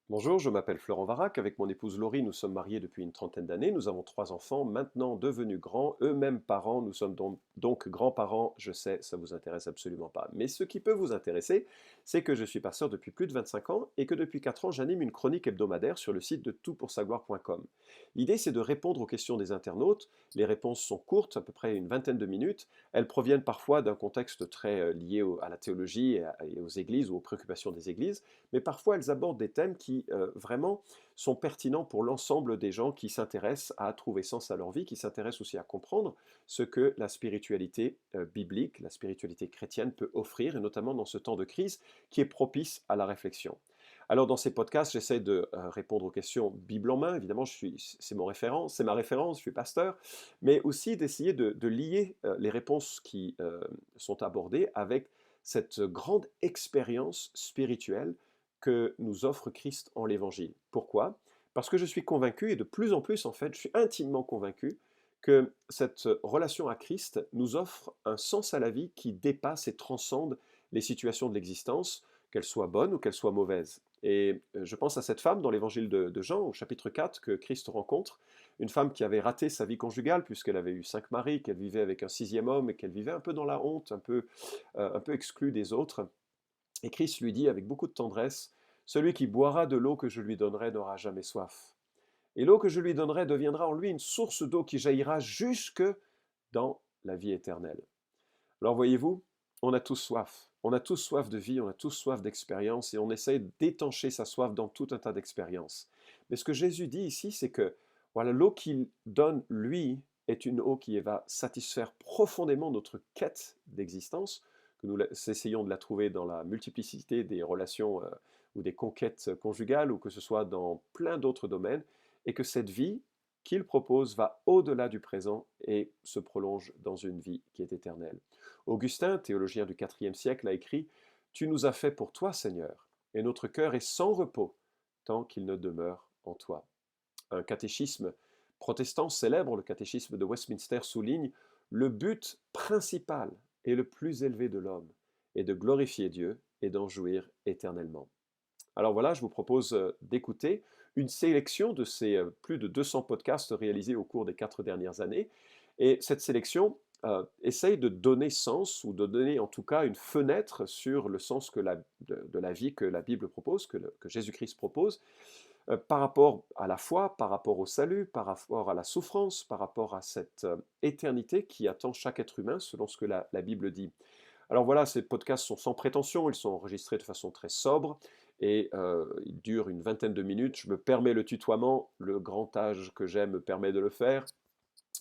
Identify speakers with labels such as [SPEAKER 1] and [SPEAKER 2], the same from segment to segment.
[SPEAKER 1] Bonjour, je m'appelle Florent Varac. Avec mon épouse Laurie, nous sommes mariés depuis une trentaine d'années. Nous avons trois enfants, maintenant devenus grands, eux-mêmes parents. Nous sommes donc grands-parents. Je sais, ça vous intéresse absolument pas. Mais ce qui peut vous intéresser, c'est que je suis pasteur depuis plus de 25 ans et que depuis 4 ans, j'anime une chronique hebdomadaire sur le site de toutpoursagloire.com. L'idée, c'est de répondre aux questions des internautes. Les réponses sont courtes, à peu près une vingtaine de minutes. Elles proviennent parfois d'un contexte très lié à la théologie et aux églises ou aux préoccupations des églises, mais parfois elles abordent des thèmes qui vraiment sont pertinents pour l'ensemble des gens qui s'intéressent à trouver sens à leur vie, qui s'intéressent aussi à comprendre ce que la spiritualité biblique, la spiritualité chrétienne peut offrir, et notamment dans ce temps de crise qui est propice à la réflexion. Alors dans ces podcasts, j'essaie de répondre aux questions Bible en main, évidemment c'est ma référence, je suis pasteur, mais aussi d'essayer de lier les réponses qui sont abordées avec cette grande expérience spirituelle que nous offre Christ en l'Évangile. Pourquoi? Parce que je suis convaincu, et de plus en plus en fait, je suis intimement convaincu que cette relation à Christ nous offre un sens à la vie qui dépasse et transcende les situations de l'existence, qu'elles soient bonnes ou qu'elles soient mauvaises. Et je pense à cette femme dans l'évangile de Jean, au chapitre 4, que Christ rencontre, une femme qui avait raté sa vie conjugale, puisqu'elle avait eu 5 maris, qu'elle vivait avec un sixième homme, et qu'elle vivait un peu dans la honte, un peu exclue des autres. Et Christ lui dit avec beaucoup de tendresse, celui qui boira de l'eau que je lui donnerai n'aura jamais soif. Et l'eau que je lui donnerai deviendra en lui une source d'eau qui jaillira jusque dans la vie éternelle. Alors voyez-vous, on a tous soif. On a tous soif de vie, on a tous soif d'expérience et on essaye d'étancher sa soif dans tout un tas d'expériences. Mais ce que Jésus dit ici, c'est que voilà, l'eau qu'il donne, lui, est une eau qui va satisfaire profondément notre quête d'existence, que nous essayons de la trouver dans la multiplicité des relations ou des conquêtes conjugales, ou que ce soit dans plein d'autres domaines, et que cette vie qu'il propose va au-delà du présent et se prolonge dans une vie qui est éternelle. Augustin, théologien du IVe siècle, a écrit « Tu nous as fait pour toi, Seigneur, et notre cœur est sans repos tant qu'il ne demeure en toi. » Un catéchisme protestant célèbre, le catéchisme de Westminster, souligne le but principal et le plus élevé de l'homme est de glorifier Dieu et d'en jouir éternellement. Alors voilà, je vous propose d'écouter une sélection de ces plus de 200 podcasts réalisés au cours des 4 dernières années. Et cette sélection essaye de donner sens, ou de donner en tout cas une fenêtre sur le sens de la vie que la Bible propose, que Jésus-Christ propose, par rapport à la foi, par rapport au salut, par rapport à la souffrance, par rapport à cette éternité qui attend chaque être humain selon ce que la Bible dit. Alors voilà, ces podcasts sont sans prétention, ils sont enregistrés de façon très sobre et ils durent une vingtaine de minutes. Je me permets le tutoiement, le grand âge que j'ai me permet de le faire.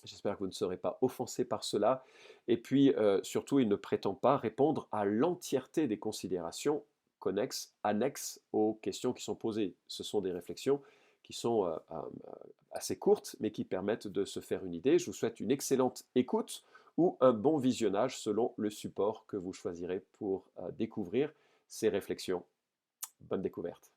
[SPEAKER 1] J'espère que vous ne serez pas offensés par cela. Et puis surtout, il ne prétend pas répondre à l'entièreté des considérations annexes aux questions qui sont posées. Ce sont des réflexions qui sont assez courtes, mais qui permettent de se faire une idée. Je vous souhaite une excellente écoute ou un bon visionnage selon le support que vous choisirez pour découvrir ces réflexions. Bonne découverte.